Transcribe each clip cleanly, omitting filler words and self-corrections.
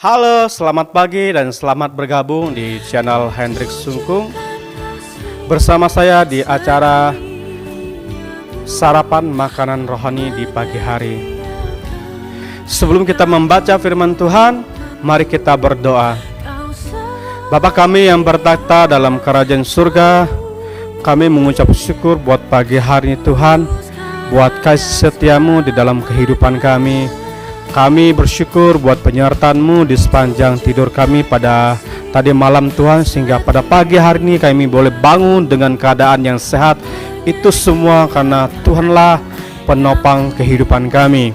Halo, selamat pagi dan selamat bergabung di channel Hendrik Sungkung. Bersama saya di acara Sarapan Makanan Rohani di pagi hari. Sebelum kita membaca firman Tuhan, mari kita berdoa. Bapa kami yang bertakhta dalam kerajaan surga, kami mengucap syukur buat pagi hari ini Tuhan, buat kasih setiamu di dalam kehidupan kami. Kami bersyukur buat penyertaan-Mu di sepanjang tidur kami pada tadi malam Tuhan, sehingga pada pagi hari ini kami boleh bangun dengan keadaan yang sehat. Itu semua karena Tuhanlah penopang kehidupan kami.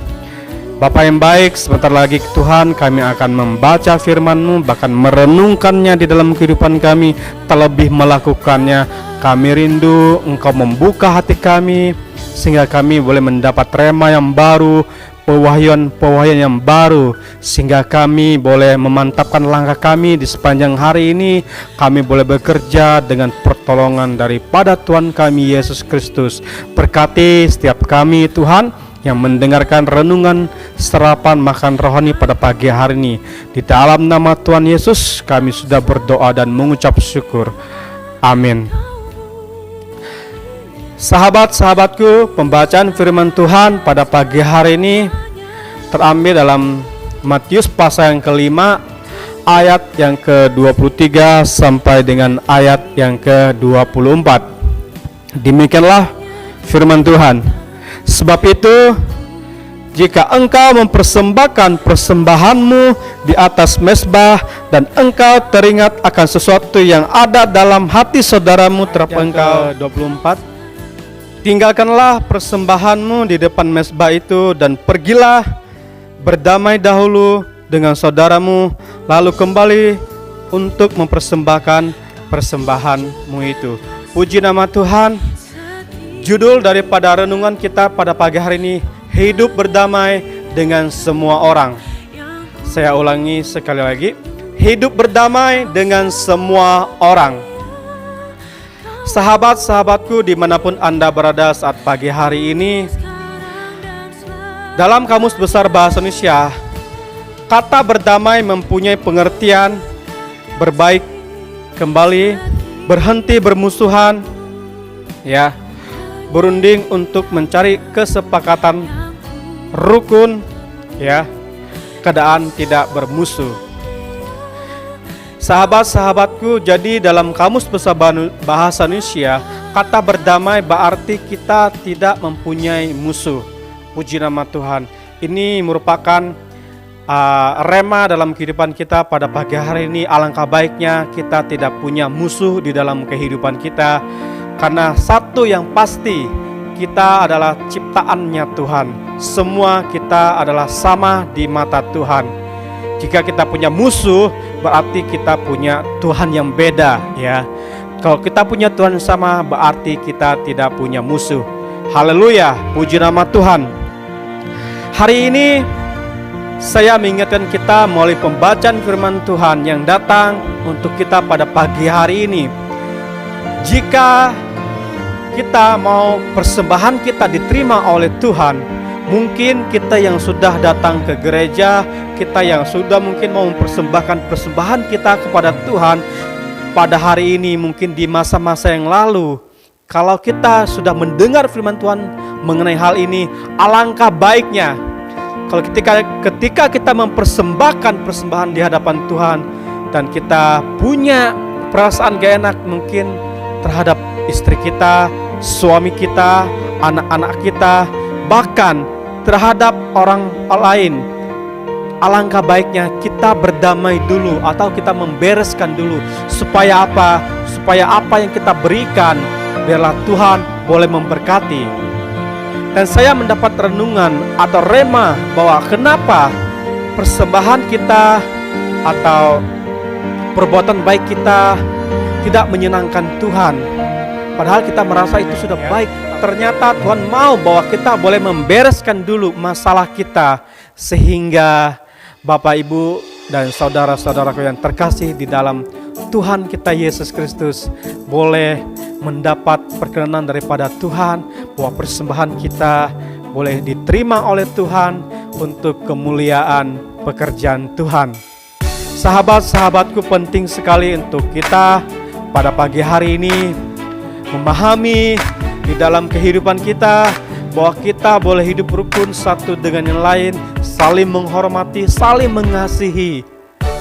Bapa yang baik, sebentar lagi Tuhan kami akan membaca firman-Mu, bahkan merenungkannya di dalam kehidupan kami, terlebih melakukannya. Kami rindu Engkau membuka hati kami, sehingga kami boleh mendapat rema yang baru, pewahyuan yang baru, sehingga kami boleh memantapkan langkah kami di sepanjang hari ini. Kami boleh bekerja dengan pertolongan daripada Tuhan kami Yesus Kristus. Berkati setiap kami Tuhan yang mendengarkan renungan sarapan makan rohani pada pagi hari ini. Di dalam nama Tuhan Yesus kami sudah berdoa dan mengucap syukur. Amin. Sahabat-sahabatku, pembacaan firman Tuhan pada pagi hari ini terambil dalam Matius pasal yang kelima, ayat yang ke-23 sampai dengan ayat yang ke-24. Demikianlah firman Tuhan. Sebab itu, jika engkau mempersembahkan persembahanmu di atas mezbah, dan engkau teringat akan sesuatu yang ada dalam hati saudaramu, engkau 24. Tinggalkanlah persembahanmu di depan mezbah itu dan pergilah berdamai dahulu dengan saudaramu, lalu kembali untuk mempersembahkan persembahanmu itu. Puji nama Tuhan. Judul daripada renungan kita pada pagi hari ini, hidup berdamai dengan semua orang. Saya ulangi sekali lagi, hidup berdamai dengan semua orang. Sahabat-sahabatku dimanapun Anda berada saat pagi hari ini, dalam Kamus Besar Bahasa Indonesia, kata berdamai mempunyai pengertian berbaik kembali, berhenti bermusuhan, berunding untuk mencari kesepakatan rukun, keadaan tidak bermusuh. Sahabat-sahabatku, jadi dalam Kamus Besar Bahasa Indonesia, kata berdamai berarti kita tidak mempunyai musuh. Puji nama Tuhan. Ini merupakan rema dalam kehidupan kita pada pagi hari ini. Alangkah baiknya kita tidak punya musuh di dalam kehidupan kita, karena satu yang pasti, kita adalah ciptaannya Tuhan. Semua kita adalah sama di mata Tuhan. Jika kita punya musuh, berarti kita punya Tuhan yang beda, Kalau kita punya Tuhan sama, berarti kita tidak punya musuh. Haleluya, puji nama Tuhan. Hari ini saya mengingatkan kita melalui pembacaan firman Tuhan yang datang untuk kita pada pagi hari ini. Jika kita mau persembahan kita diterima oleh Tuhan, mungkin kita yang sudah datang ke gereja, kita yang sudah mungkin mau mempersembahkan persembahan kita kepada Tuhan pada hari ini, mungkin di masa-masa yang lalu, kalau kita sudah mendengar firman Tuhan mengenai hal ini, alangkah baiknya kalau ketika kita mempersembahkan persembahan di hadapan Tuhan, dan kita punya perasaan gak enak mungkin terhadap istri kita, suami kita, anak-anak kita, bahkan terhadap orang lain, alangkah baiknya kita berdamai dulu atau kita membereskan dulu. Supaya apa? Supaya apa yang kita berikan, biarlah Tuhan boleh memberkati. Dan saya mendapat renungan atau rema bahwa kenapa persembahan kita atau perbuatan baik kita tidak menyenangkan Tuhan, padahal kita merasa itu sudah baik. Ternyata Tuhan mau bahwa kita boleh membereskan dulu masalah kita, sehingga Bapak, Ibu, dan saudara-saudaraku yang terkasih di dalam Tuhan kita Yesus Kristus boleh mendapat perkenanan daripada Tuhan, bahwa persembahan kita boleh diterima oleh Tuhan untuk kemuliaan pekerjaan Tuhan. Sahabat-sahabatku, penting sekali untuk kita pada pagi hari ini memahami di dalam kehidupan kita bahwa kita boleh hidup rukun satu dengan yang lain, saling menghormati, saling mengasihi.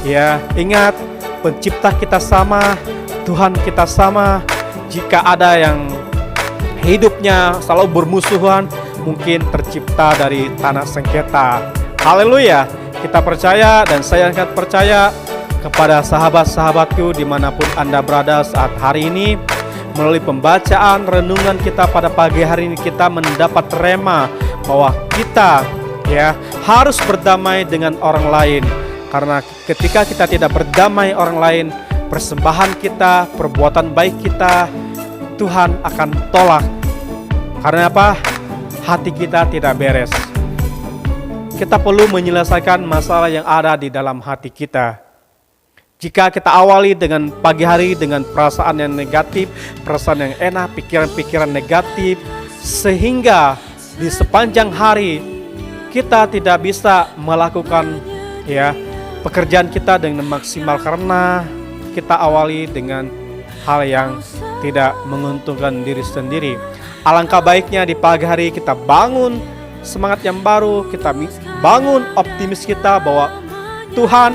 Ya, ingat, pencipta kita sama, Tuhan kita sama. Jika ada yang hidupnya selalu bermusuhan, mungkin tercipta dari tanah sengketa. Haleluya. Kita percaya dan saya sangat percaya kepada sahabat-sahabatku dimanapun Anda berada saat hari ini. Melalui pembacaan renungan kita pada pagi hari ini, kita mendapat rema bahwa kita harus berdamai dengan orang lain. Karena ketika kita tidak berdamai orang lain, persembahan kita, perbuatan baik kita, Tuhan akan tolak. Karena apa? Hati kita tidak beres. Kita perlu menyelesaikan masalah yang ada di dalam hati kita. Jika kita awali dengan pagi hari dengan perasaan yang negatif, perasaan yang enak, pikiran-pikiran negatif, sehingga di sepanjang hari kita tidak bisa melakukan pekerjaan kita dengan maksimal karena kita awali dengan hal yang tidak menguntungkan diri sendiri. Alangkah baiknya di pagi hari kita bangun semangat yang baru, kita bangun optimis kita bahwa Tuhan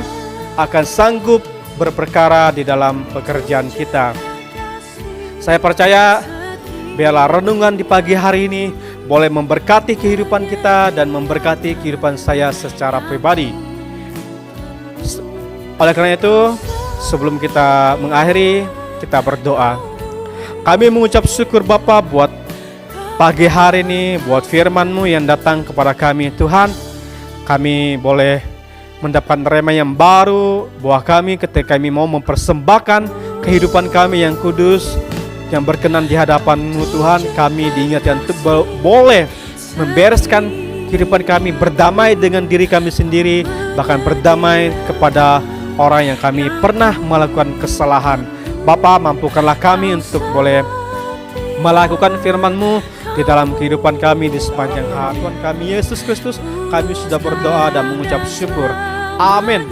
akan sanggup berperkara di dalam pekerjaan kita. Saya percaya biarlah renungan di pagi hari ini boleh memberkati kehidupan kita dan memberkati kehidupan saya secara pribadi. Oleh karena itu, sebelum kita mengakhiri, kita berdoa. Kami mengucap syukur Bapa buat pagi hari ini, buat firman-Mu yang datang kepada kami. Tuhan, kami boleh mendapatkan rema yang baru bahwa kami ketika kami mau mempersembahkan kehidupan kami yang kudus, yang berkenan di hadapan-Mu Tuhan, kami diingatkan untuk boleh membereskan kehidupan kami, berdamai dengan diri kami sendiri, bahkan berdamai kepada orang yang kami pernah melakukan kesalahan. Bapa, mampukanlah kami untuk boleh melakukan firman-Mu di dalam kehidupan kami di sepanjang hari. Tuhan kami Yesus Kristus, kami sudah berdoa dan mengucap syukur. Amin.